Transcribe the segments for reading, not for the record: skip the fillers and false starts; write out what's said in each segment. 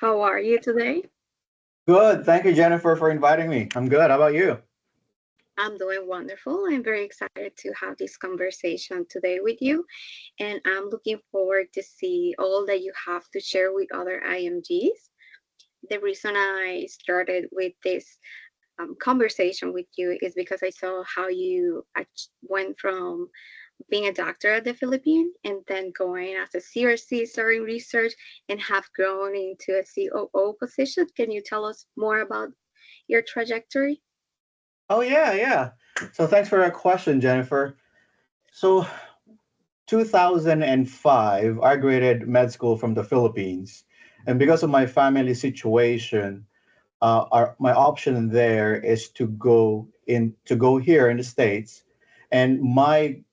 How are you today? Good. Thank you, Jennifer, for inviting me. I'm good. How about you? I'm doing wonderful. I'm very excited to have this conversation today with you, and I'm looking forward to see all that you have to share with other IMGs. The reason I started with this conversation with you is because I saw how you went from being a doctor at the Philippines and then going as a CRC, starting research, and have grown into a COO position. Can you tell us more about your trajectory? Oh, yeah, yeah. So thanks for that question, Jennifer. So 2005, I graduated med school from the Philippines. And because of my family situation, my option there is to go here in the States. And my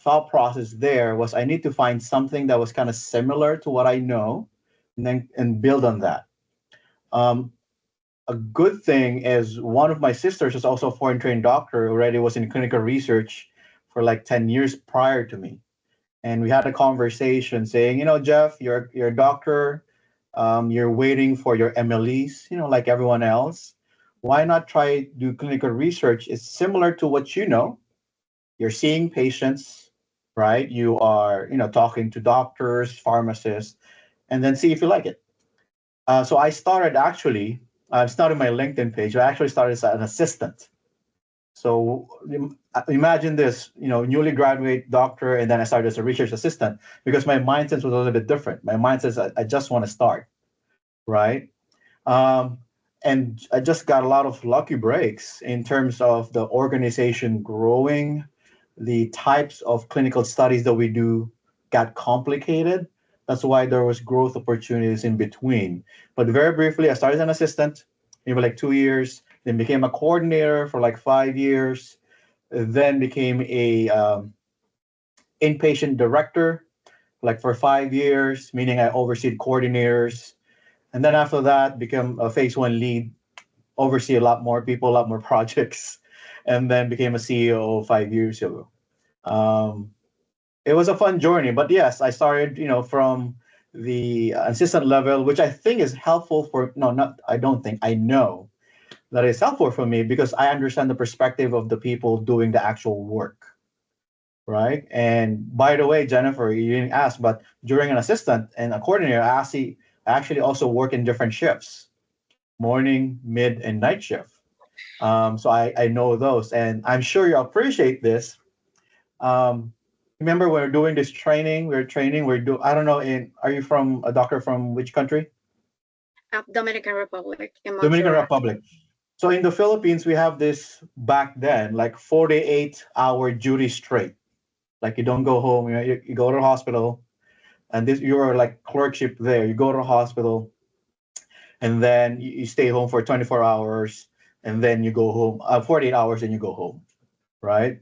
thought process there was I need to find something that was kind of similar to what I know and build on that. Um, a good thing is one of my sisters is also a foreign trained doctor, already was in clinical research for like 10 years prior to me. And we had a conversation saying, Jeff, you're a doctor, you're waiting for your MLEs, like everyone else. Why not try do clinical research? It's similar to what you know. You're seeing patients, right? You are, talking to doctors, pharmacists, and then see if you like it. So I started actually, it's not in my LinkedIn page. I actually started as an assistant. So imagine this, newly graduate doctor, and then I started as a research assistant because my mindset was a little bit different. My mindset is I just want to start, right? Um, and I just got a lot of lucky breaks in terms of the organization growing, the types of clinical studies that we do got complicated. That's why there was growth opportunities in between. But very briefly, I started as an assistant, maybe like 2 years, then became a coordinator for like 5 years, then became a inpatient director like for 5 years, meaning I oversee coordinators. And then after that, became a phase one lead, oversee a lot more people, a lot more projects, and then became a CEO 5 years ago. Um, it was a fun journey, but yes, I started, from the assistant level, which I think is helpful for, no, not, I don't think, I know that is helpful for me because I understand the perspective of the people doing the actual work, right? And by the way, Jennifer, you didn't ask, but during an assistant and a coordinator, I actually also work in different shifts, morning, mid, and night shift. So I know those, and I'm sure you appreciate this. Um, remember, we're doing this training. We're training. I don't know. Are you from a doctor from which country? Dominican Republic in Dominican Montserrat. Republic. So in the Philippines, we have this back then, like 48-hour duty straight. Like you don't go home. You go to the hospital, and this you're like clerkship there. You go to the hospital, and then you stay home for 24 hours, and then you go home. 48 hours, and you go home, right?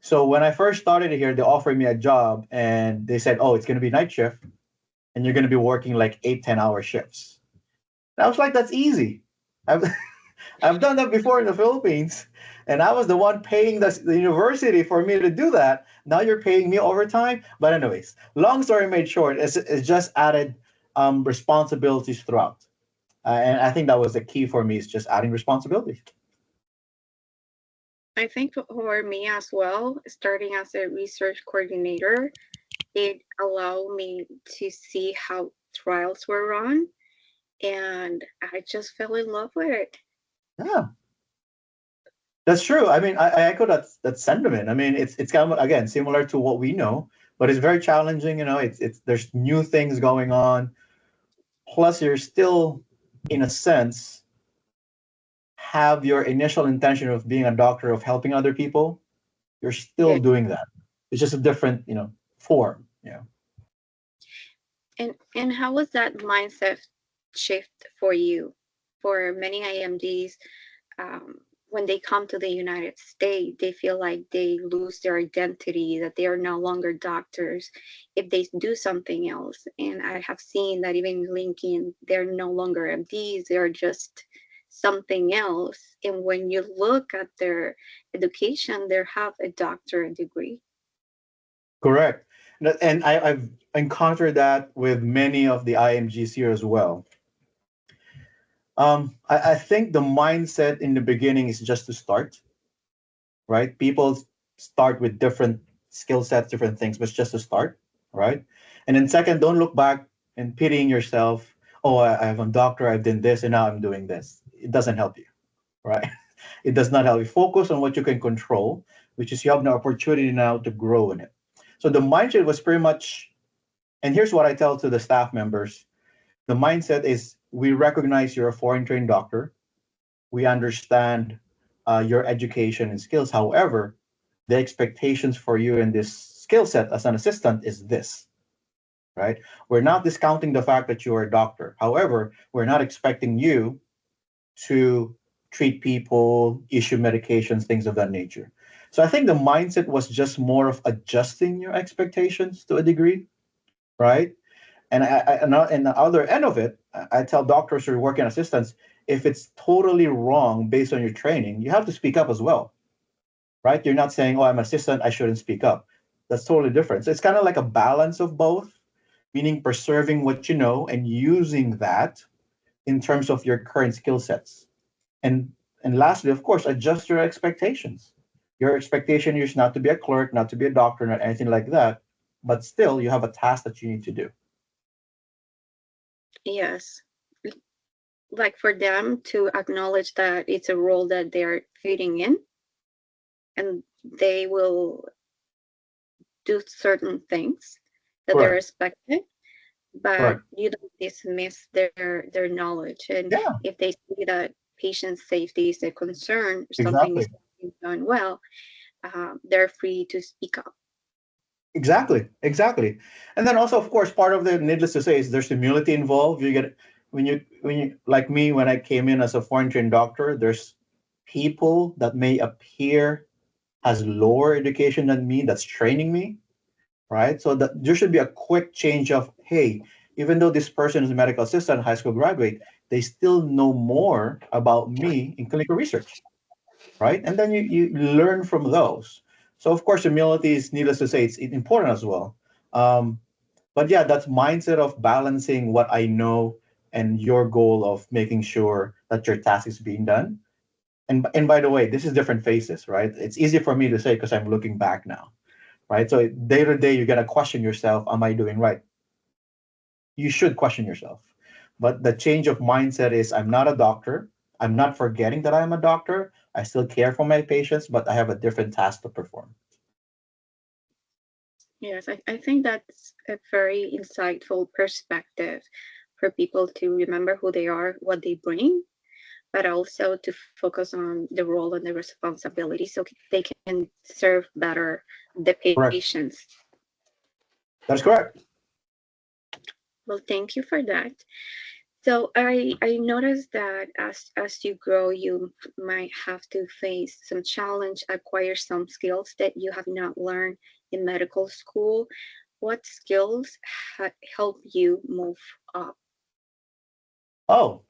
So when I first started here, they offered me a job, and they said, "Oh, it's going to be night shift, and you're going to be working like 8, 10 hour shifts." And I was like, "That's easy. I've I've done that before in the Philippines, and I was the one paying the university for me to do that. Now you're paying me overtime." But anyways, long story made short, it's just added responsibilities throughout, and I think that was the key for me is just adding responsibilities. I think for me as well, starting as a research coordinator, it allowed me to see how trials were run, and I just fell in love with it. Yeah, that's true. I mean, I echo that sentiment. I mean, it's kind of again similar to what we know, but it's very challenging. It's there's new things going on. Plus, you're still, in a sense, have your initial intention of being a doctor of helping other people. You're still Yeah. doing that. It's just a different, form. Yeah. And how was that mindset shift for you? For many IMDs, when they come to the United States, they feel like they lose their identity, that they are no longer doctors if they do something else. And I have seen that even in LinkedIn, they're no longer MDs, they're just something else. And when you look at their education, they have a doctorate degree. Correct. And I've encountered that with many of the IMGs here as well. I think the mindset in the beginning is just to start, right? People start with different skill sets, different things, but it's just to start, right? And then second, don't look back and pitying yourself. Oh, I'm a doctor, I've done this, and now I'm doing this. It doesn't help you, right? It does not help you. Focus on what you can control, which is you have the opportunity now to grow in it. So the mindset was pretty much, and here's what I tell to the staff members. The mindset is we recognize you're a foreign trained doctor. We understand your education and skills. However, the expectations for you in this skill set as an assistant is this, right? We're not discounting the fact that you're a doctor. However, we're not expecting you to treat people, issue medications, things of that nature. So I think the mindset was just more of adjusting your expectations to a degree, right? And the other end of it, I tell doctors who are working assistants, if it's totally wrong based on your training, you have to speak up as well, right? You're not saying, oh, I'm an assistant, I shouldn't speak up. That's totally different. So it's kind of like a balance of both, meaning preserving what you know and using that in terms of your current skill sets. And and lastly, of course, adjust your expectations. Your expectation is not to be a clerk, not to be a doctor, not anything like that, but still you have a task that you need to do. Yes. Like for them to acknowledge that it's a role that they're fitting in, and they will do certain things that they're Correct. expected, but Correct. you don't dismiss their knowledge. And Yeah, if they see that patient safety is a concern, something exactly. is being done well, they're free to speak up. Exactly. Exactly. And then also, of course, part of the needless to say is there's humility involved. You get when you like me when I came in as a foreign trained doctor, there's people that may appear has lower education than me that's training me, right? So that there should be a quick change of, hey, even though this person is a medical assistant, high school graduate, they still know more about me in clinical research, right? And then you learn from those. So of course, humility is needless to say, it's important as well. Um, but yeah, that's mindset of balancing what I know and your goal of making sure that your task is being done. And by the way, this is different phases, right? It's easy for me to say because I'm looking back now, right? So day to day, you got to question yourself: Am I doing right? You should question yourself. But the change of mindset is: I'm not a doctor. I'm not forgetting that I'm a doctor. I still care for my patients, but I have a different task to perform. Yes, I think that's a very insightful perspective for people to remember who they are, what they bring, but also to focus on the role and the responsibility so they can serve better the Correct. patients. That's correct. Well, thank you for that. So I noticed that as you grow, you might have to face some challenge, acquire some skills that you have not learned in medical school. What skills help you move up? Oh,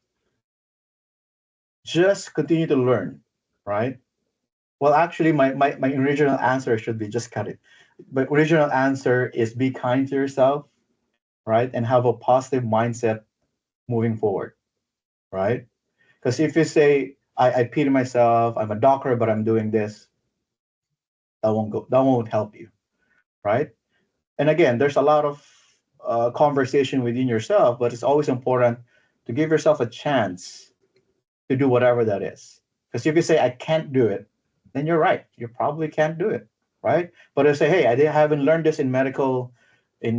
just continue to learn, right? Well, actually, my original answer should be just cut it. But original answer is be kind to yourself, right? And have a positive mindset moving forward, right? Because if you say, I pity myself, I'm a doctor, but I'm doing this, that won't help you, right? And again, there's a lot of conversation within yourself, but it's always important to give yourself a chance to do whatever that is. Because if you say I can't do it, then you're right. You probably can't do it, right? But if you say, hey, haven't learned this in my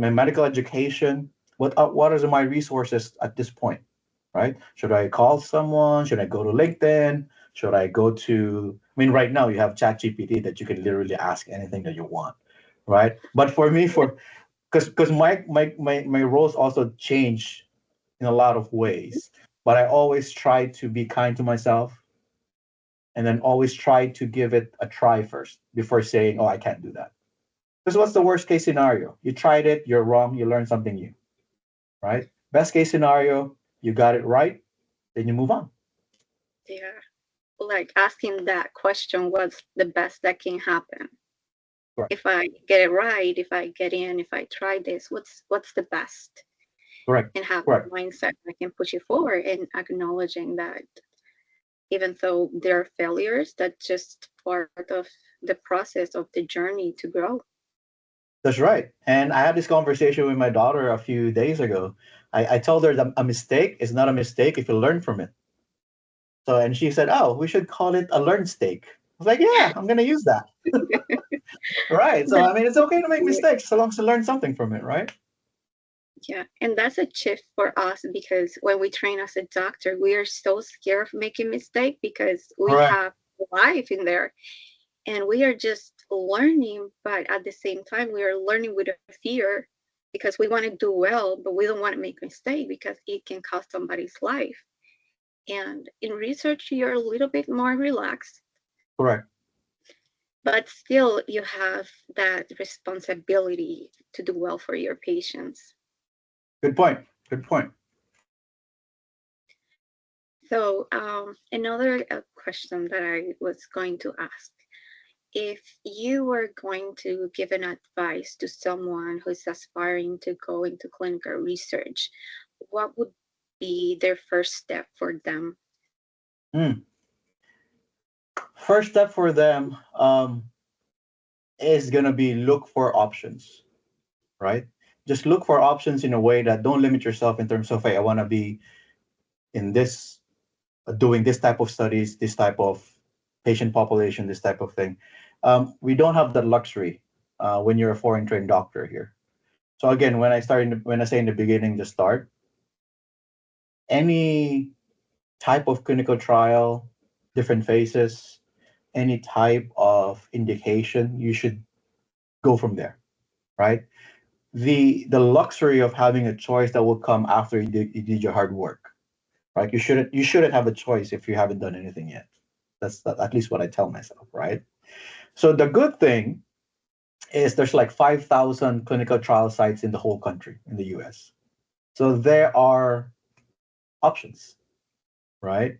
medical education. What are my resources at this point, right? Should I call someone? Should I go to LinkedIn? Should I go to? I mean, right now you have ChatGPT that you can literally ask anything that you want, right? But for me, because my roles also change in a lot of ways, but I always try to be kind to myself and then always try to give it a try first before saying, oh, I can't do that. Because what's the worst case scenario? You tried it, you're wrong, you learn something new, right? Best case scenario, you got it right, then you move on. Yeah, like asking that question, what's the best that can happen? Correct. If I get it right, if I get in, if I try this, what's the best? Correct. and have a Correct. mindset that can push you forward, and acknowledging that even though there are failures, that's just part of the process of the journey to grow. That's right. And I had this conversation with my daughter a few days ago. I told her that a mistake is not a mistake if you learn from it. So, and she said, "Oh, we should call it a learn steak." I was like, "Yeah, I'm gonna use that." Right. So, I mean, it's okay to make mistakes so long as you learn something from it, right? Yeah, and that's a shift for us because when we train as a doctor, we are so scared of making mistake because we Correct. have life in there and we are just learning, but at the same time, we are learning with a fear because we want to do well, but we don't want to make mistake because it can cost somebody's life. And in research, you're a little bit more relaxed, Correct. but still you have that responsibility to do well for your patients. Good point. Good point. So, another question that I was going to ask, if you were going to give an advice to someone who's aspiring to go into clinical research, what would be their first step for them? Mm. First step for them is gonna be look for options, right? Just look for options in a way that don't limit yourself in terms of, hey, I want to be in this, doing this type of studies, this type of patient population, this type of thing. We don't have that luxury when you're a foreign trained doctor here. So again, when I say in the beginning, just start any type of clinical trial, different phases, any type of indication, you should go from there, right? The luxury of having a choice that will come after you did your hard work, right? You shouldn't have a choice if you haven't done anything yet. That's at least what I tell myself, right? So the good thing is there's like 5,000 clinical trial sites in the whole country in the US. So there are options, right?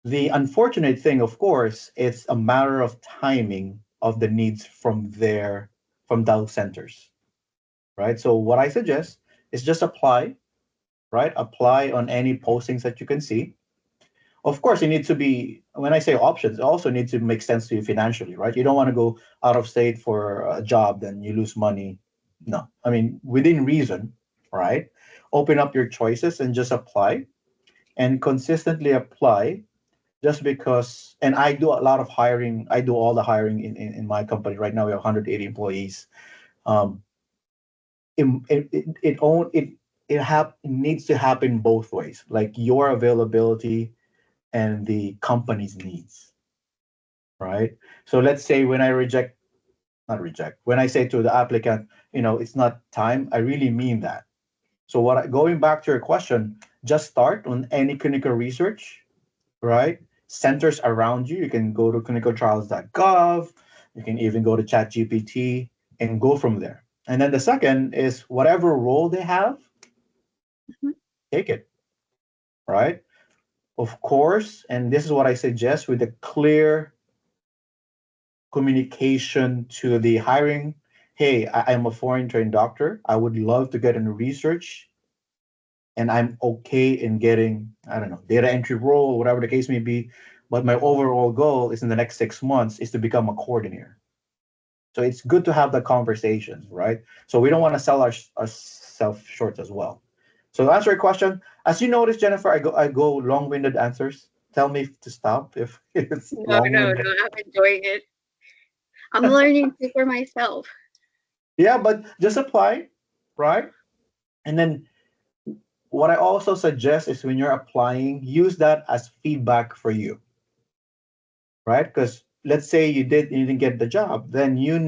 The unfortunate thing, of course, it's a matter of timing of the needs from those centers, right? So what I suggest is just apply, right? Apply on any postings that you can see. Of course, it needs to be, when I say options, it also needs to make sense to you financially, right? You don't want to go out of state for a job, then you lose money. No, I mean, within reason, right? Open up your choices and just apply and consistently apply just because, and I do a lot of hiring. I do all the hiring in my company. Right now, we have 180 employees. Um, it needs to happen both ways, like your availability and the company's needs, right? So let's say when I reject, not reject, when I say to the applicant, it's not time, I really mean that. So going back to your question, just start on any clinical research, right? Centers around you. You can go to clinicaltrials.gov. You can even go to ChatGPT and go from there. And then the second is whatever role they have, Mhm. take it, right? Of course, and this is what I suggest with a clear communication to the hiring. Hey, I'm a foreign trained doctor. I would love to get into research and I'm okay in getting, I don't know, data entry role, whatever the case may be. But my overall goal is in the next 6 months is to become a coordinator. So it's good to have the conversations, right? So we don't want to sell ourselves short as well. So to answer your question, as you notice, Jennifer, I go long-winded answers. Tell me to stop if it's No, no, long-winded. no, I'm enjoying it. I'm learning too for myself. Yeah, but just apply, right? And then what I also suggest is when you're applying, use that as feedback for you, right? Because let's say you didn't get the job, then you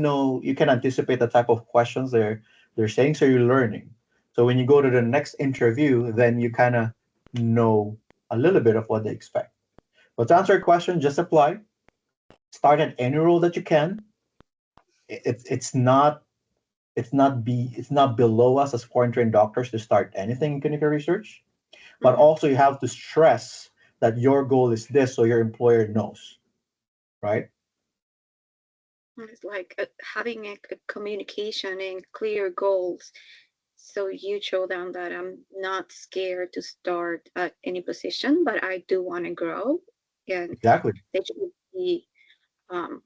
can anticipate the type of questions they're saying, so you're learning. So when you go to the next interview, then you kind of know a little bit of what they expect. But to answer your question, just apply. Start at any role that you can. It's not below us as foreign trained doctors to start anything in clinical research, but Mhm. also you have to stress that your goal is this so your employer knows, right? It's like having a communication and clear goals So you show them that I'm not scared to start at any position, but I do want to grow, and Exactly. they should be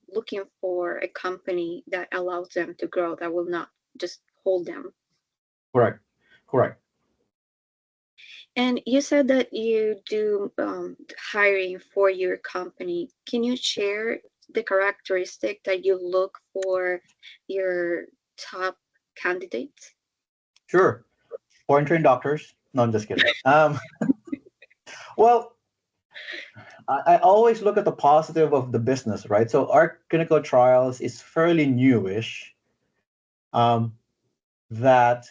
looking for a company that allows them to grow, that will not just hold them. Correct. Correct. And you said that you do hiring for your company. Can you share the characteristic that you look for your top candidates? Sure. Foreign trained doctors. No, I'm just kidding. Well, I always look at the positive of the business, right? So our clinical trials is fairly newish. Um, that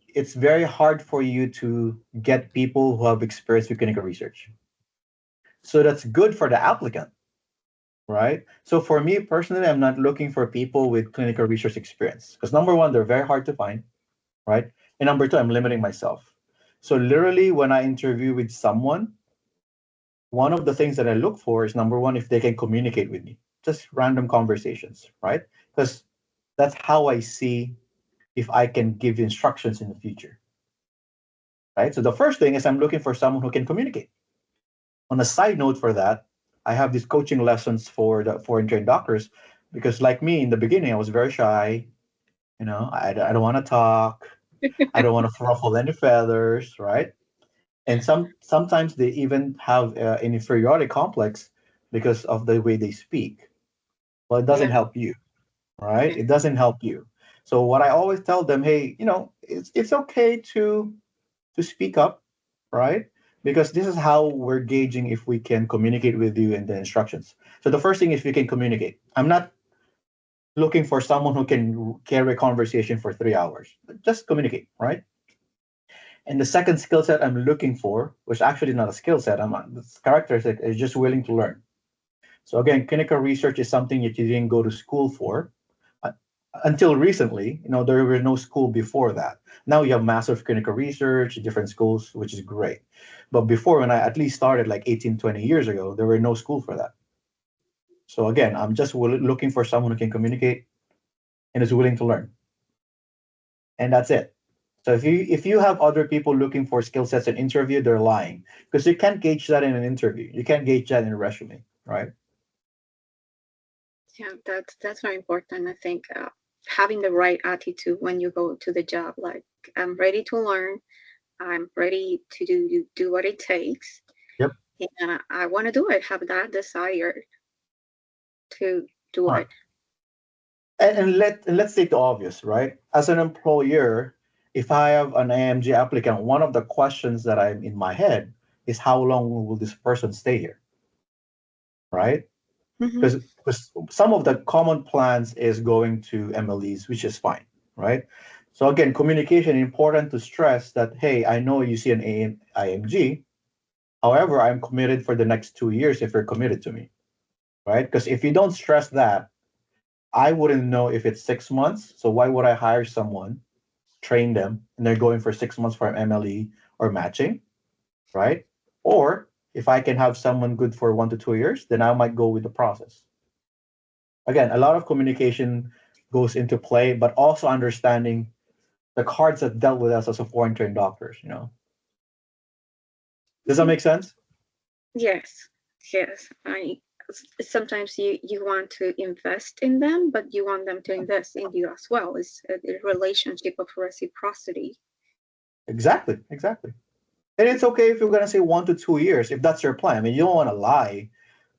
it's very hard for you to get people who have experience with clinical research. So that's good for the applicant, right? So for me personally, I'm not looking for people with clinical research experience because number one, they're very hard to find, right? And number two, I'm limiting myself. So literally, when I interview with someone, one of the things that I look for is number one, if they can communicate with me, just random conversations, right? Because that's how I see if I can give instructions in the future, right? So the first thing is I'm looking for someone who can communicate. On a side note for that, I have these coaching lessons for the foreign trained doctors because, like me in the beginning, I was very shy. I don't want to talk. I don't want to ruffle any feathers, right? And sometimes they even have an inferiority complex because of the way they speak. Well, it doesn't Yeah, help you, right? yeah, It doesn't help you. So what I always tell them, hey, it's okay to speak up, right? Because this is how we're gauging if we can communicate with you in the instructions. So the first thing is we can communicate. I'm not looking for someone who can carry a conversation for 3 hours. Just communicate, right? And the second skill set I'm looking for, which actually not a skill set, this characteristic is just willing to learn. So again, clinical research is something that you didn't go to school for. Uh, Until recently, there was no school before that. Now you have massive clinical research, different schools, which is great. But before, when I at least started like 18, 20 years ago, there were no school for that. So again, I'm just looking for someone who can communicate and is willing to learn. And that's it. So if you have other people looking for skill sets in interview, they're lying because you can't gauge that in an interview. You can't gauge that in a resume, right? yeah. That's very important. I think having the right attitude when you go to the job, like I'm ready to learn, I'm ready to do what it takes, Yep. and I want to do it. Have that desire to do All right. it. And let's take the obvious, right? As an employer, if I have an AMG applicant, one of the questions that I'm in my head is how long will this person stay here, right? Hmm. Because some of the common plans is going to MLEs, which is fine, right? So again, communication important to stress that hey, I know you see an IMG, however, I'm committed for the next 2 years if you're committed to me, right? Because if you don't stress that, I wouldn't know if it's 6 months. So why would I hire someone, train them, and they're going for 6 months for MLE or matching, right? Or if I can have someone good for 1 to 2 years, then I might go with the process. Again, a lot of communication goes into play, but also understanding the cards that dealt with us as a foreign trained doctors. Does that make sense? Yes, yes. I sometimes you want to invest in them, but you want them to invest in you as well. It's a relationship of reciprocity. Exactly, exactly. And it's okay if you're gonna say 1 to 2 years if that's your plan. I mean, you don't want to lie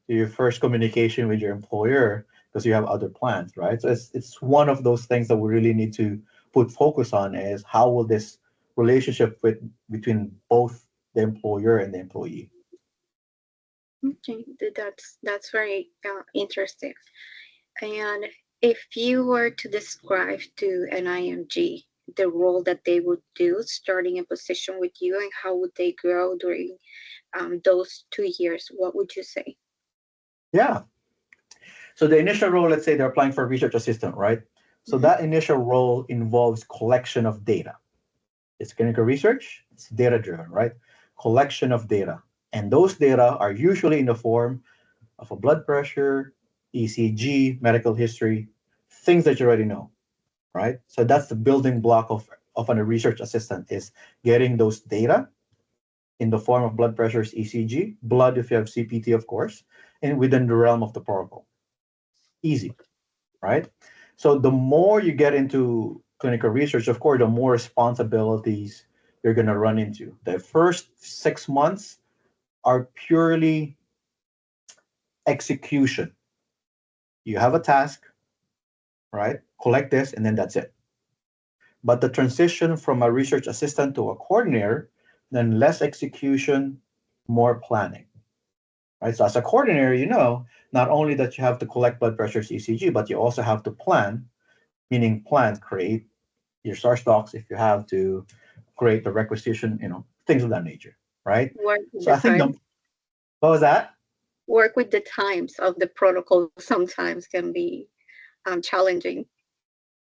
to your first communication with your employer because you have other plans, right? So it's one of those things that we really need to put focus on is how will this relationship with between both the employer and the employee. Okay, that's very interesting. And if you were to describe to an IMG the role that they would do starting a position with you and how would they grow during those 2 years, what would you say? Yeah. So the initial role, let's say they're applying for a research assistant, right? So Hmm. that initial role involves collection of data. It's clinical research, it's data driven, right? Collection of data. And those data are usually in the form of a blood pressure, ECG, medical history, things that you already know. right? So that's the building block of a research assistant is getting those data in the form of blood pressures, ECG, blood if you have CPT, of course, and within the realm of the protocol. Easy, right? So the more you get into clinical research, of course, the more responsibilities you're going to run into. The first 6 months are purely execution. You have a task, right? Collect this, and then that's it. But the transition from a research assistant to a coordinator, then less execution, more planning, right? So as a coordinator, not only that you have to collect blood pressures, ECG, but you also have to plan, meaning plan, create your source docs if you have to, create the requisition, things of that nature, right? Work with So the I think time. what was that? Work with the times of the protocol sometimes can be challenging.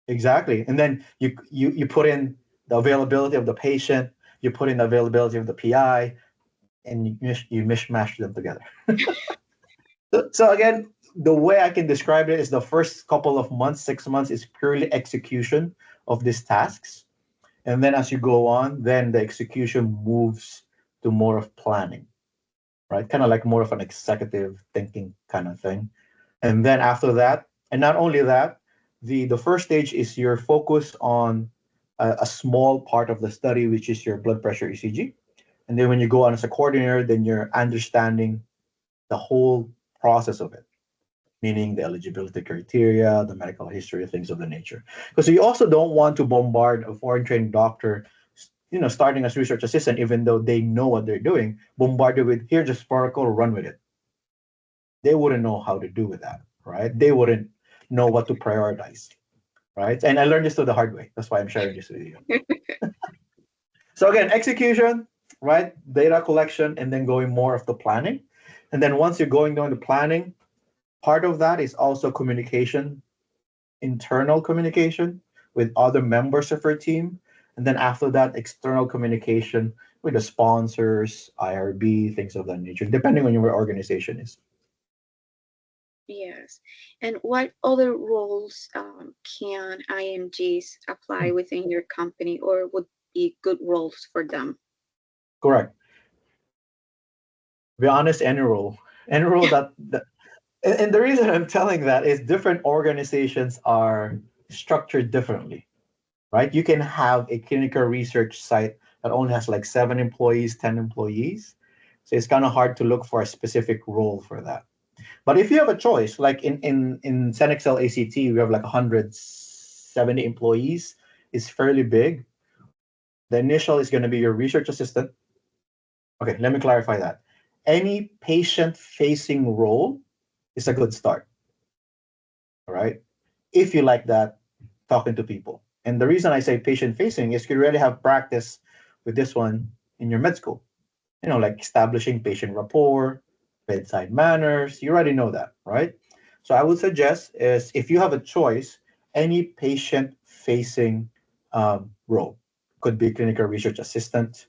Exactly. And then you put in the availability of the patient, you put in the availability of the PI, and you mishmash them together. So again, the way I can describe it is the first couple of months, 6 months, is purely execution of these tasks. And then as you go on, then the execution moves to more of planning, right? Kind of like more of an executive thinking kind of thing. And then after that, and not only that, the first stage is your focus on a small part of the study, which is your blood pressure ECG. And then when you go on as a coordinator, then you're understanding the whole process of it, meaning the eligibility criteria, the medical history, things of the nature. Because you also don't want to bombard a foreign trained doctor, starting as research assistant, even though they know what they're doing, bombarded with, here, just protocol, run with it. They wouldn't know how to do with that, right? They wouldn't know what to prioritize, right? And I learned this the hard way. That's why I'm sharing this with you. So again, execution, right? Data collection, and then going more of the planning. And then once you're going down the planning, part of that is also communication, internal communication with other members of our team. And then after that, external communication with the sponsors, IRB, things of that nature, depending on your organization is. Yes. And what other roles can IMGs apply within your company or would be good roles for them? Correct. Be honest, any role that and the reason I'm telling that is different organizations are structured differently, right? You can have a clinical research site that only has like 7 employees, 10 employees. So it's kind of hard to look for a specific role for that. But if you have a choice, like in Senexcel ACT, we have like 170 employees. It's fairly big. The initial is going to be your research assistant. Okay, let me clarify that. Any patient-facing role is a good start. All right. If you like that, talking to people. And the reason I say patient facing is you already have practice with this one in your med school, like establishing patient rapport, bedside manners. You already know that, right? So I would suggest is if you have a choice, any patient facing role could be clinical research assistant,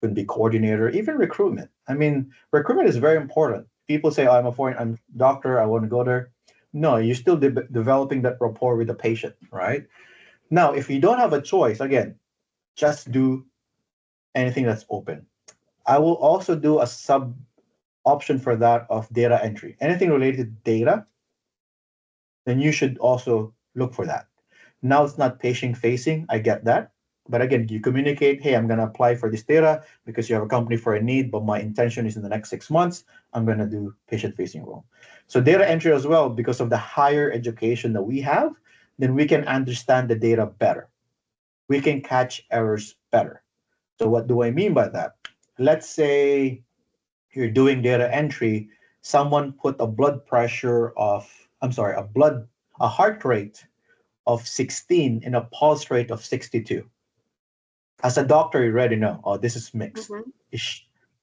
could be coordinator, even recruitment. I mean, recruitment is very important. People say, oh, I'm a doctor, I want to go there. No, you're still developing that rapport with the patient, right? Now, if you don't have a choice, again, just do anything that's open. I will also do a sub option for that of data entry. Anything related to data, then you should also look for that. Now it's not patient facing, I get that. But again, you communicate, hey, I'm going to apply for this data because you have a company for a need, but my intention is in the next 6 months, I'm going to do patient facing role. So data entry as well, because of the higher education that we have, then we can understand the data better. We can catch errors better. So what do I mean by that? Let's say you're doing data entry, someone put a blood pressure of, I'm sorry, a heart rate of 16 and a pulse rate of 62. As a doctor, you already know, oh, this is mixed. Hmm.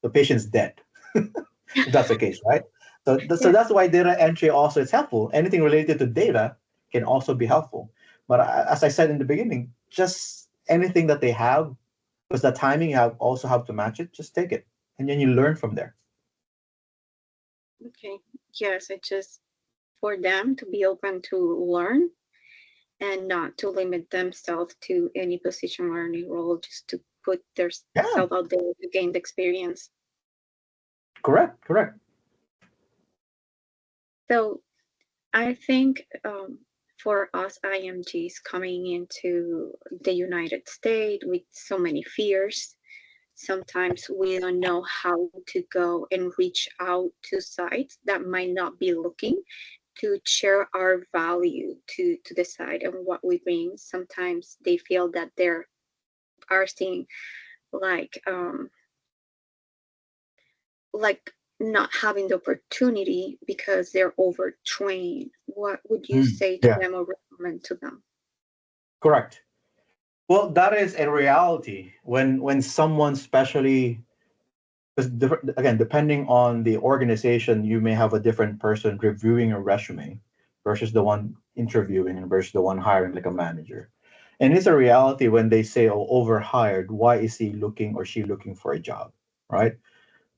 The patient's dead, if that's the case, right? So Yeah. that's why data entry also is helpful. Anything related to data can also be helpful. But as I said in the beginning, just anything that they have, because the timing you also have to match it, just take it. And then you learn from there. Okay. Yes, it's just for them to be open to learn and not to limit themselves to any position or any role, just to put Yeah, themselves out there to gain the experience. correct, correct. So I think for us IMGs coming into the United States with so many fears, sometimes we don't know how to go and reach out to sites that might not be looking to share our value to the site and what we bring. Sometimes they feel that they're are seeing like like not having the opportunity because they're overtrained. What would you say to Yeah, them or recommend to them? correct. Well, that is a reality when someone, especially because again, depending on the organization, you may have a different person reviewing a resume versus the one interviewing and versus the one hiring, like a manager. And it's a reality when they say, "Oh, overhired. Why is he looking or she looking for a job?" Right.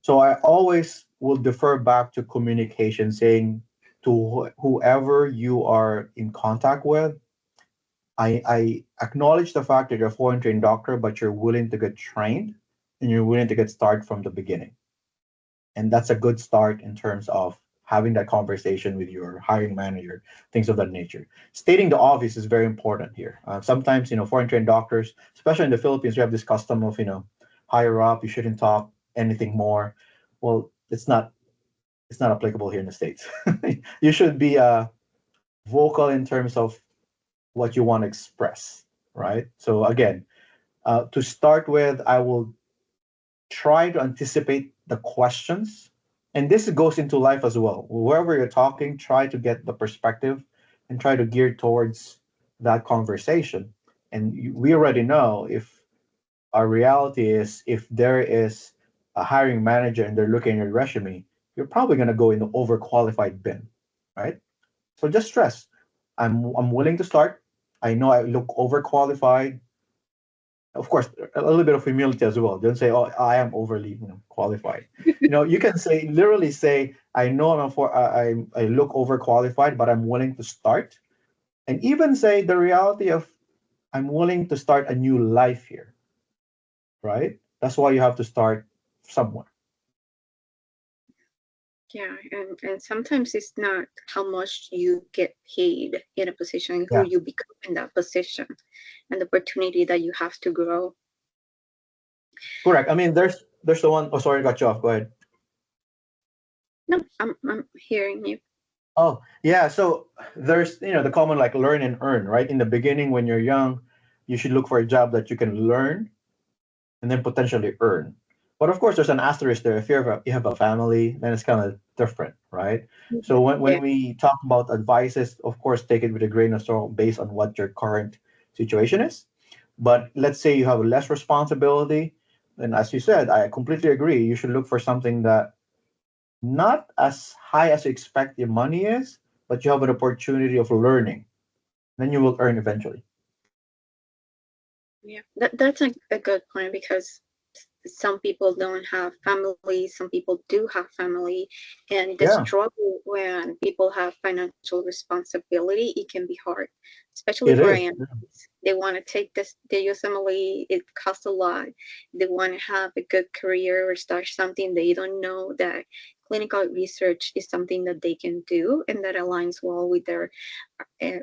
So I always will defer back to communication, saying to whoever you are in contact with, I acknowledge the fact that you're a foreign trained doctor, but you're willing to get trained and you're willing to get started from the beginning. And that's a good start in terms of having that conversation with your hiring manager, things of that nature. Stating the obvious is very important here. Sometimes, foreign trained doctors, especially in the Philippines, we have this custom of, higher up, you shouldn't talk anything more. Well, it's not applicable here in the States. You should be vocal in terms of what you want to express, right? So again, to start with, I will try to anticipate the questions. And this goes into life as well. Wherever you're talking, try to get the perspective and try to gear towards that conversation. And we already know if our reality is if there is a hiring manager and they're looking at your resume, you're probably going to go in the overqualified bin, right? So just stress. I'm willing to start. I know I look overqualified. Of course, a little bit of humility as well. Don't say, "Oh, I am overly, qualified." You can say, literally say, "I know I look overqualified, but I'm willing to start." And even say the reality of, "I'm willing to start a new life here." Right? That's why you have to start somewhere. Yeah, and sometimes it's not how much you get paid in a position, who Yeah, you become in that position, and the opportunity that you have to grow. correct. I mean, there's the one. Oh, sorry, I got you off. Go ahead. No, I'm hearing you. Oh, yeah. So there's, the common like learn and earn, right? In the beginning, when you're young, you should look for a job that you can learn and then potentially earn. But of course, there's an asterisk there. If you have a family, then it's kind of different, right? So Mhm. when Yeah, we talk about advices, of course, take it with a grain of salt based on what your current situation is. But let's say you have less responsibility, then as you said, I completely agree. You should look for something that not as high as you expect your money is, but you have an opportunity of learning. Then you will earn eventually. yeah. That's a good point because some people don't have family, some people do have family, and the Yeah, struggle when people have financial responsibility, it can be hard, especially it for is. IMs. They want to take this the USMLE, it costs a lot. They want to have a good career or start something. They don't know that clinical research is something that they can do and that aligns well with their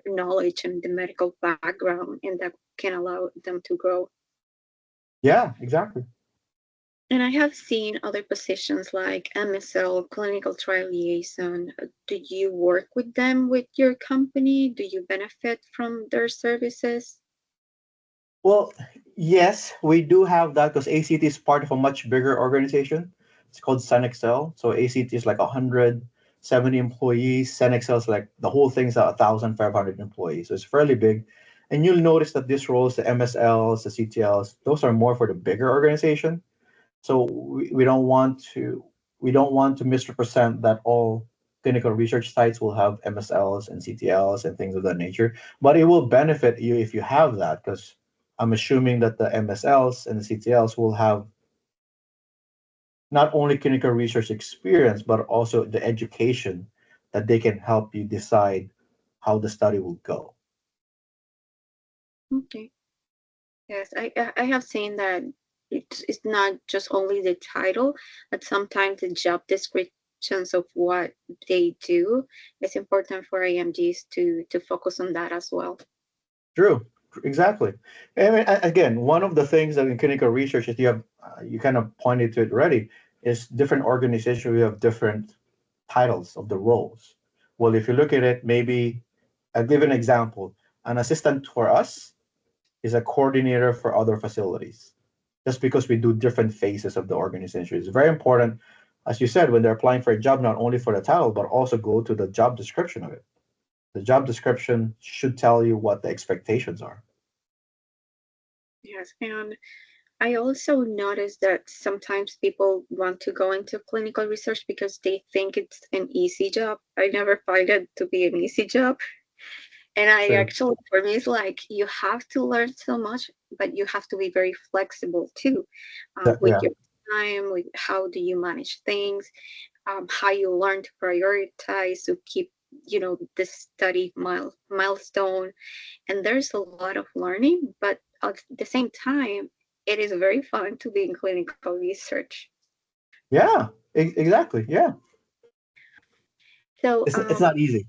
knowledge and the medical background, and that can allow them to grow. Yeah, exactly. And I have seen other positions like MSL, clinical trial liaison. Do you work with them with your company? Do you benefit from their services? Well, yes, we do have that because ACT is part of a much bigger organization. It's called Senexcel. So ACT is like 170 employees. Senexcel is like the whole thing's 1,500 employees. So it's fairly big. And you'll notice that these roles, the MSLs, the CTLs, those are more for the bigger organization. So we don't want to misrepresent that all clinical research sites will have MSLs and CTLs and things of that nature. But it will benefit you if you have that, because I'm assuming that the MSLs and the CTLs will have not only clinical research experience, but also the education that they can help you decide how the study will go. Okay. Yes, I have seen that it's not just only the title, but sometimes the job descriptions of what they do. It's important for IMGs to focus on that as well. True, exactly. I mean, again, one of the things that in clinical research is you kind of pointed to it already is different organizations we have different titles of the roles. Well, if you look at it, maybe I'll give an example. An assistant for us is a coordinator for other facilities, just because we do different phases of the organization. It's very important, as you said, when they're applying for a job, not only for the title, but also go to the job description of it. The job description should tell you what the expectations are. Yes, and I also noticed that sometimes people want to go into clinical research because they think it's an easy job. I never find it to be an easy job. And I Same. actually, for me, it's like you have to learn so much, but you have to be very flexible too, with Yeah. your time, with how do you manage things, how you learn to prioritize to keep, the study milestone. And there's a lot of learning, but at the same time, it is very fun to be in clinical research. Yeah, exactly. Yeah. So, It's not easy.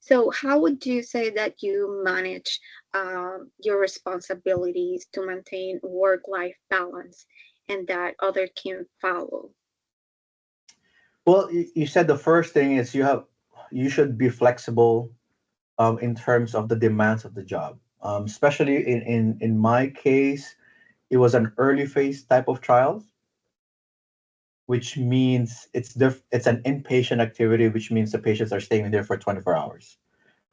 so how would you say that you manage your responsibilities to maintain work-life balance and that other can follow? Well, you said the first thing is you should be flexible in terms of the demands of the job. Especially in my case, it was an early phase type of trial, which means it's an inpatient activity, which means the patients are staying there for 24 hours.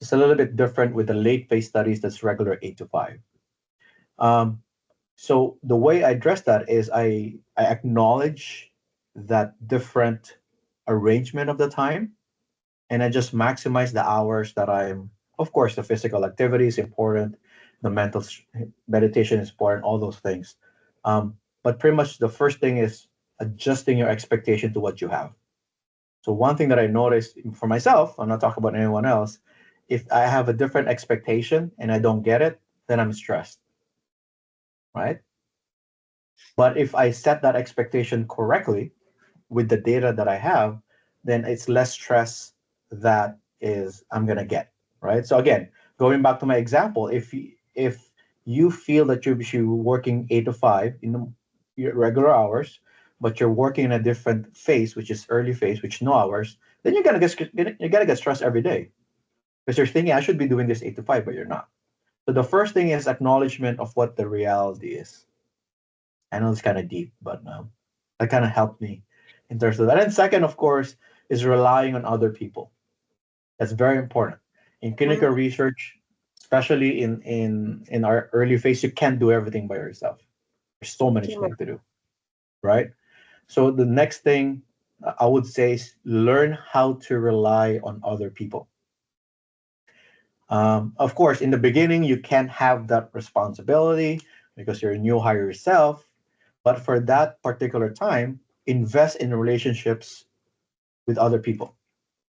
It's a little bit different with the late phase studies that's regular 8 to 5. Um, so the way I address that is I acknowledge that different arrangement of the time, and I just maximize the hours that I'm. Of course, the physical activity is important, the meditation is important, all those things. But pretty much the first thing is adjusting your expectation to what you have. So one thing that I noticed for myself, I'm not talking about anyone else, if I have a different expectation and I don't get it, then I'm stressed, right? But if I set that expectation correctly with the data that I have, then it's less stress that is I'm gonna get, right? So again, going back to my example, if you feel that you should be working 8 to 5 in your regular hours, but you're working in a different phase, which is early phase, which no hours, then you're gonna get stressed every day because you're thinking I should be doing this 8 to 5, but you're not. So the first thing is acknowledgement of what the reality is. I know it's kind of deep, but that kind of helped me in terms of that. And second, of course, is relying on other people. That's very important in clinical Mhm. research, especially in our early phase. You can't do everything by yourself. There's so many Teamwork. things to do, right? So the next thing I would say is learn how to rely on other people. Of course, in the beginning, you can't have that responsibility because you're a new hire yourself. But for that particular time, invest in relationships with other people,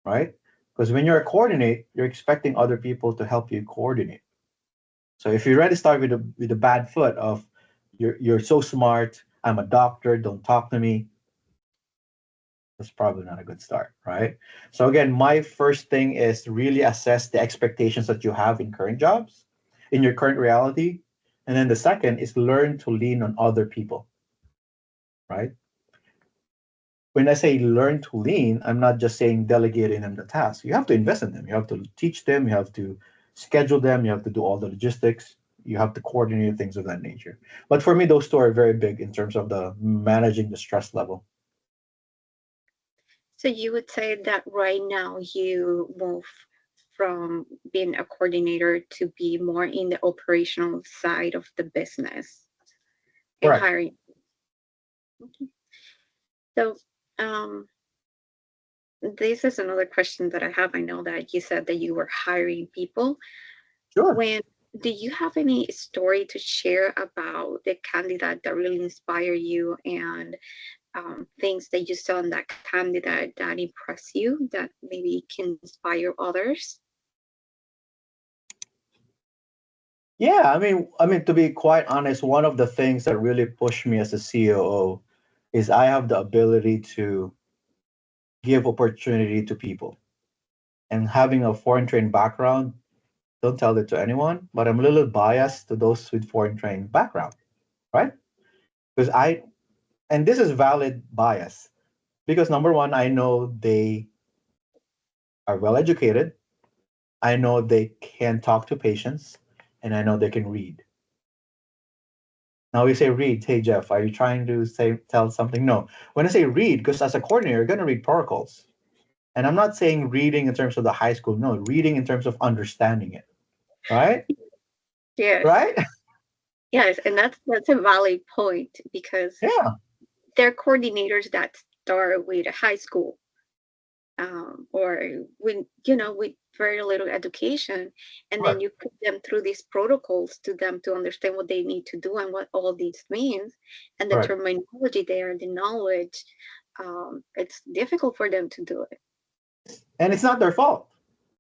right? Because when you're a coordinate, you're expecting other people to help you coordinate. So if you already start with a bad foot of you're so smart, I'm a doctor, don't talk to me, that's probably not a good start, right? So again, my first thing is really assess the expectations that you have in current jobs, in your current reality. And then the second is learn to lean on other people, right? When I say learn to lean, I'm not just saying delegating them the task. You have to invest in them. You have to teach them. You have to schedule them. You have to do all the logistics. You have to coordinate things of that nature. But for me, those two are very big in terms of the managing the stress level. So you would say that right now you move from being a coordinator to be more in the operational side of the business and Correct. hiring. Okay. So, um, this is another question that I have. I know that you said that you were hiring people. Sure. When do you have any story to share about the candidate that really inspired you and things that you saw in that candidate that impressed you that maybe can inspire others? Yeah, I mean, to be quite honest, one of the things that really pushed me as a COO is I have the ability to give opportunity to people. And having a foreign trained background, don't tell it to anyone, but I'm a little biased to those with foreign trained background, right? Because and this is valid bias, because number one, I know they are well educated, I know they can talk to patients, and I know they can read. Now we say read. Hey Jeff, are you trying to say tell something? No. When I say read, because as a coordinator, you're gonna read protocols. And I'm not saying reading in terms of the high school, no, reading in terms of understanding it. Right? Yes, Right? yes, and that's a valid point because Yeah. there are coordinators that start with a high school, or with very little education, and then Right. you put them through these protocols to them to understand what they need to do and what all this means, and the Right. terminology there, the knowledge. It's difficult for them to do it. And it's not their fault,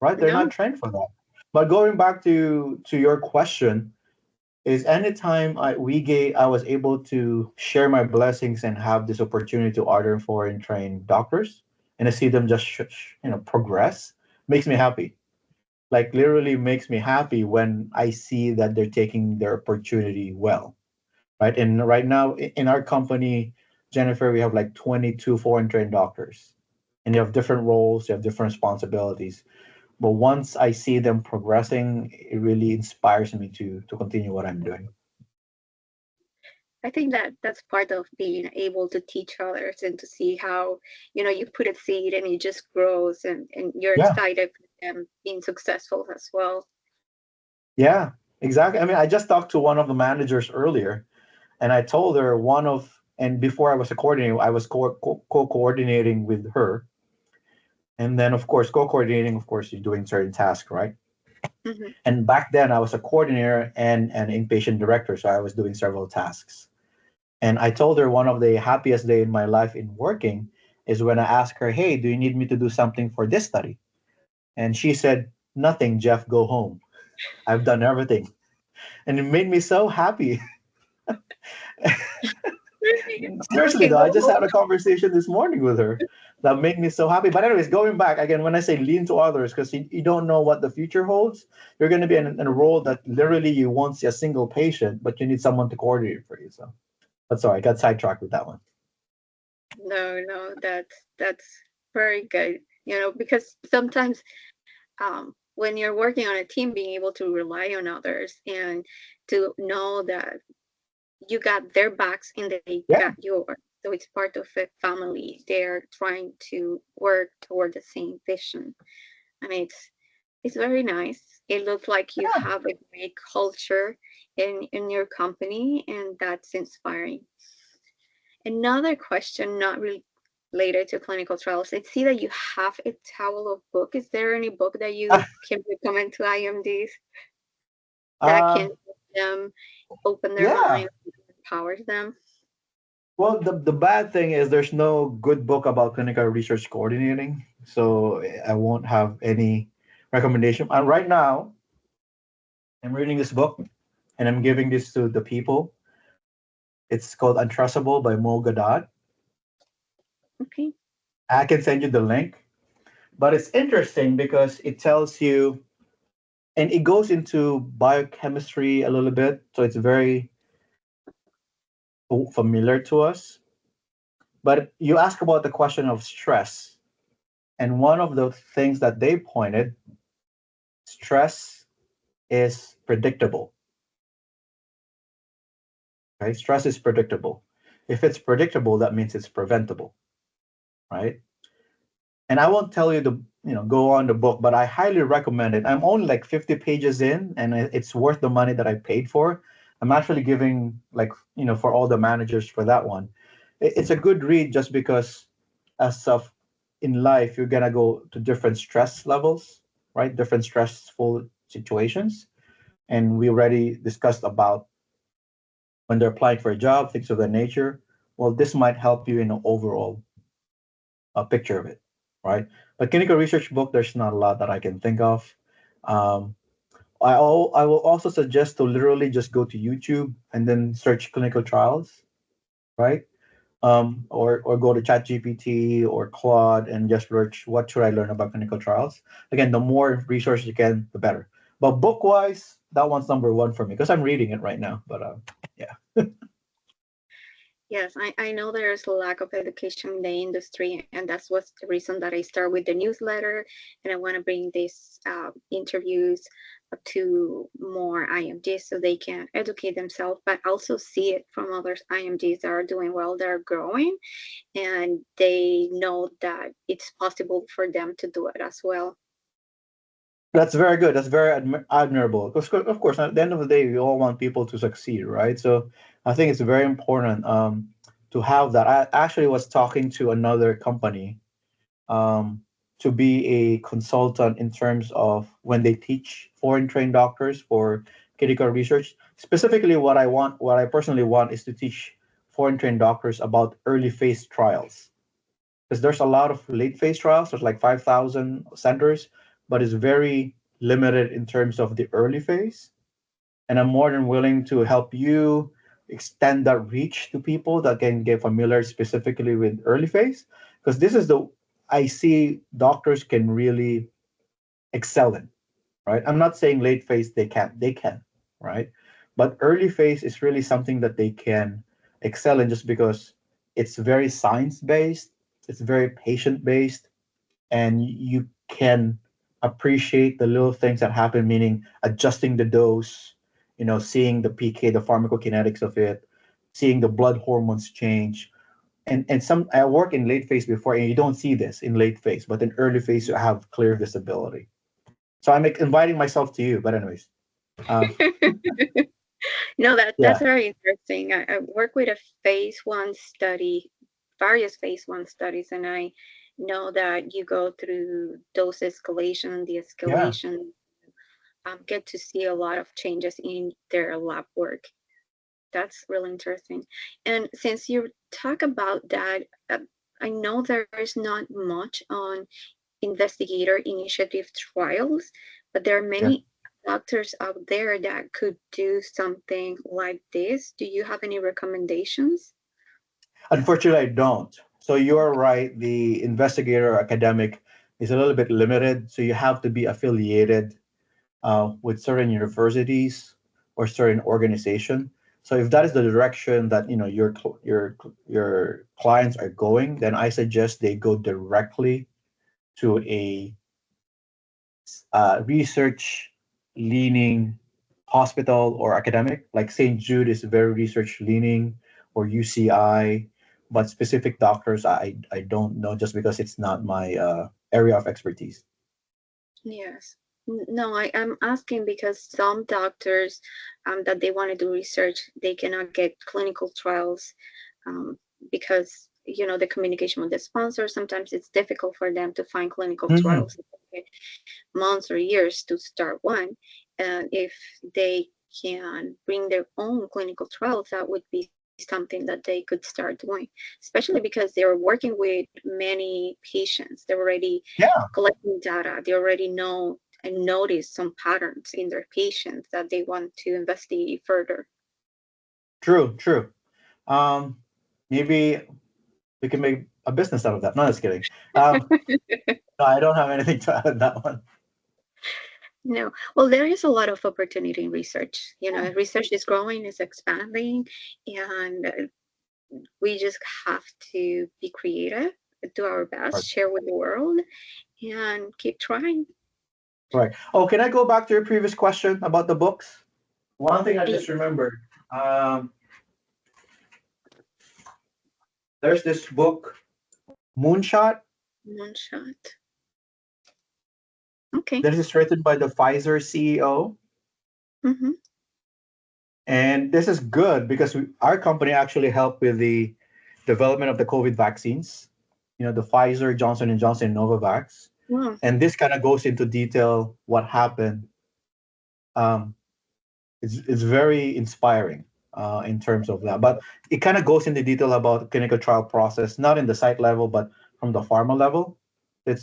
right? They're not No, trained for that. But going back to your question, is anytime I was able to share my blessings and have this opportunity to order foreign trained doctors, and I see them just progress, makes me happy. Like literally makes me happy when I see that they're taking their opportunity well, right? And right now in our company, Jennifer, we have like 22 foreign trained doctors, and you have different roles, you have different responsibilities. But once I see them progressing, it really inspires me to continue what I'm doing. I think that that's part of being able to teach others and to see how you put a seed and it just grows, and you're Yeah, excited for them being successful as well. yeah, exactly. I mean, I just talked to one of the managers earlier, and I told her and before I was a coordinator, I was co-coordinating with her. And then, of course, co-coordinating, of course, you're doing certain tasks, right? Hmm. And back then, I was a coordinator and an inpatient director, so I was doing several tasks. And I told her one of the happiest day in my life in working is when I asked her, "Hey, do you need me to do something for this study?" And she said, "Nothing, Jeff. Go home. I've done everything." And it made me so happy. I Seriously can though, go I just home. had a conversation this morning with her that made me so happy. But anyways, going back again, when I say lean to others, because you don't know what the future holds, you're going to be in a role that literally you won't see a single patient, but you need someone to coordinate for you. So that's all right. I got sidetracked with that one. No, no, that's very good. Because sometimes, when you're working on a team, being able to rely on others and to know that you got their backs and they Yeah, got yours. So it's part of a family. They're trying to work toward the same vision. And it's very nice. It looks like you yeah. have a great culture in your company, and that's inspiring. Another question, not really related to clinical trials. I see that you have a towel of book. Is there any book that you can recommend to IMDs that can Uh, help them open their yeah. mind, empowers them? Well, the bad thing is there's no good book about clinical research coordinating, so I won't have any recommendation. And right now, I'm reading this book and I'm giving this to the people. It's called Untrustable by Mo Gadad. Okay. I can send you the link, but it's interesting because it tells you, and it goes into biochemistry a little bit, so it's very familiar to us. But you ask about the question of stress, and one of the things that they pointed, stress is predictable. Right? Stress is predictable. If it's predictable, that means it's preventable, right? And I won't tell you to go on the book, but I highly recommend it. I'm only like 50 pages in, and it's worth the money that I paid for. I'm actually giving like for all the managers for that one. It's a good read just because as of in life you're gonna go to different stress levels, right? Different stressful situations, and we already discussed about when they're applying for a job, things of that nature. Well, this might help you in an overall picture of it, right? But clinical research book, there's not a lot that I can think of. Um, I will also suggest to literally just go to YouTube and then search clinical trials, right? Or go to ChatGPT or Claude and just search what should I learn about clinical trials. Again, the more resources you can, the better. But book wise, that one's number one for me because I'm reading it right now. But yeah. Yes, I know there's a lack of education in the industry, and that's what's the reason that I start with the newsletter, and I want to bring these interviews to more IMGs so they can educate themselves, but also see it from other IMGs that are doing well, that are growing, and they know that it's possible for them to do it as well. That's very good. That's very admirable. Because of course, at the end of the day, we all want people to succeed, right? So I think it's very important to have that. I actually was talking to another company um, to be a consultant in terms of when they teach foreign trained doctors for clinical research. Specifically, what I personally want, is to teach foreign trained doctors about early phase trials, because there's a lot of late phase trials. There's like 5,000 centers, but it's very limited in terms of the early phase. And I'm more than willing to help you extend that reach to people that can get familiar specifically with early phase, because this is the I see doctors can really excel in, right? I'm not saying late phase they can, right? But early phase is really something that they can excel in, just because it's very science based, it's very patient based, and you can appreciate the little things that happen, meaning adjusting the dose, seeing the PK, the pharmacokinetics of it, seeing the blood hormones change. And some I work in late phase before, and you don't see this in late phase, but in early phase you have clear visibility. So I'm inviting myself to you. But anyways, um, No, that's yeah, very interesting. I work with a phase one study, various phase one studies, and I know that you go through dose escalation, the yeah. escalation, get to see a lot of changes in their lab work. That's really interesting. And since you talk about that, I know there is not much on investigator initiative trials, but there are Yeah. many doctors out there that could do something like this. Do you have any recommendations? Unfortunately, I don't. So you're right. The investigator academic is a little bit limited. So you have to be affiliated with certain universities or certain organization. So if that is the direction that your clients are going, then I suggest they go directly to a research leaning hospital or academic, like St. Jude is very research leaning, or UCI. But specific doctors, I don't know, just because it's not my area of expertise. Yes. No, I'm asking because some doctors that they want to do research, they cannot get clinical trials um, because the communication with the sponsor, sometimes it's difficult for them to find clinical Mhm. trials. Months or years to start one. And if they can bring their own clinical trials, that would be something that they could start doing, especially because they're working with many patients. They're already Yeah, collecting data. They already know and notice some patterns in their patients that they want to investigate further. true, true. Um, Maybe we can make a business out of that. No, just kidding. No, I don't have anything to add on that one. No, well, there is a lot of opportunity in research. Research is growing, is expanding, and we just have to be creative, do our best, Right. share with the world, and keep trying. Right. Oh, can I go back to your previous question about the books? One thing I Yeah, just remembered. Um, there's this book, Moonshot. one shot. Okay. This is written by the Pfizer CEO. Mm-hmm. And this is good because our company actually helped with the development of the COVID vaccines, the Pfizer, Johnson and Johnson, Novavax. Wow. And this kind of goes into detail what happened. Um, it's very inspiring in terms of that. But it kind of goes into detail about the clinical trial process, not in the site level, but from the pharma level.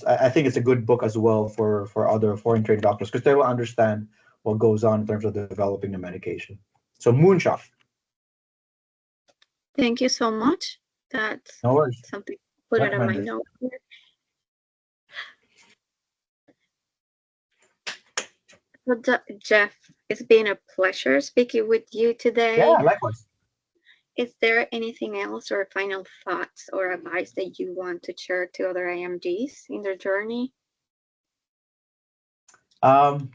I think it's a good book as well for other foreign trained doctors, because they will understand what goes on in terms of developing the medication. So moonshot. Thank you so much. That's No worries. something put it on my Recommended. note here. So, Jeff, it's been a pleasure speaking with you Yeah, today. likewise. Is there anything else or final thoughts or advice that you want to share to other IMGs in their journey? Um,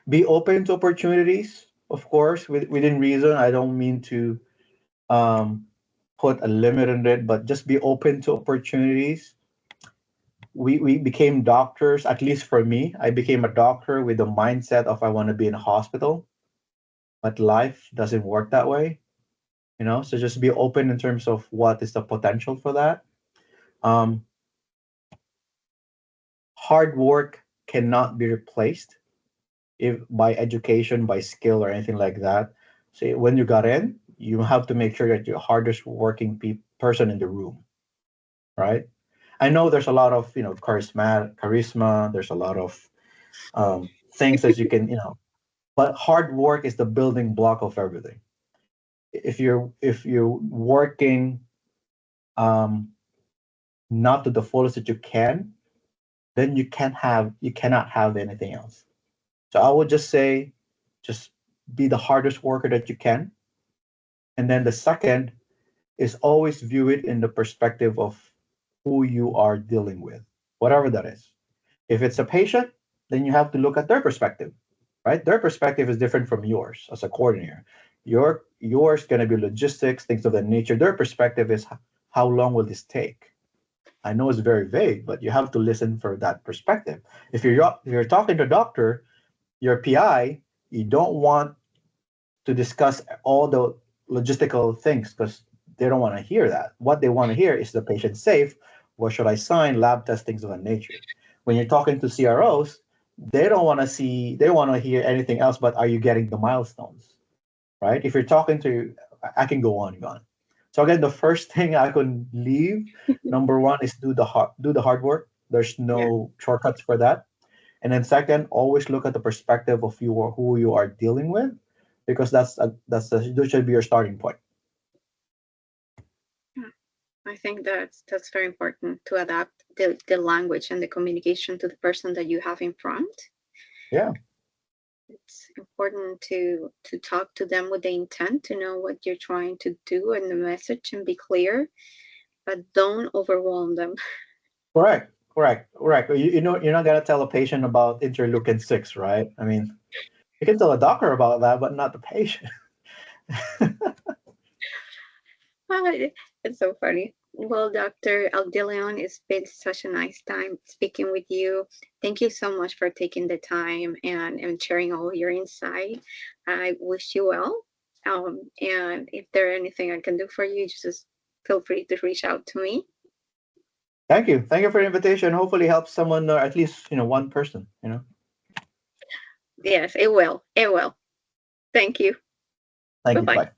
be open to opportunities, of course, within reason. I don't mean to um, put a limit on it, but just be open to opportunities. We became doctors, at least for me. I became a doctor with the mindset of I want to be in a hospital, but life doesn't work that way, you know? So just be open in terms of what is the potential for that. Um, Hard work cannot be replaced if by education, by skill, or anything like that. So when you got in, you have to make sure that you're the hardest working person in the room, right? I know there's a lot of charisma. There's a lot of things that you can but hard work is the building block of everything. If you're working um, not to the fullest that you can, then you cannot have anything else. So I would just say, just be the hardest worker that you can. And then the second is always view it in the perspective of who you are dealing with, whatever that is. If it's a patient, then you have to look at their perspective, right? Their perspective is different from yours as a coordinator. Yours going to be logistics, things of that nature. Their perspective is how long will this take? I know it's very vague, but you have to listen for that perspective. If you're talking to a doctor, your PI, you don't want to discuss all the logistical things because they don't want to hear that. What they want to hear is the patient safe? What should I sign? Lab tests, things of that nature. When you're talking to CROs, they want to hear anything else but are you getting the milestones, right? If you're talking to, I can go on and on. So again, the first thing I could leave, number one is do the hard work. There's Yeah, no shortcuts for that. And then second, always look at the perspective of who you are dealing with, because that should be your starting point. yeah. I think that's very important to adapt the language and the communication to the person that you have in front. Yeah, It's important to talk to them with the intent to know what you're trying to do and the message and be clear, but don't overwhelm them. correct, correct. You're not gonna tell a patient about interleukin 6, right? I mean, you can tell a doctor about that, but not the patient. It's so funny. Well, Dr. Aldeleon, it's been such a nice time speaking with you. Thank you so much for taking the time and sharing all your insight. I wish you well. And if there anything I can do for you, just feel free to reach out to me. Thank you for the invitation. Hopefully, help someone, or at least one person. Yes, it will. It will. Thank you. Thank Bye you. bye. Bye.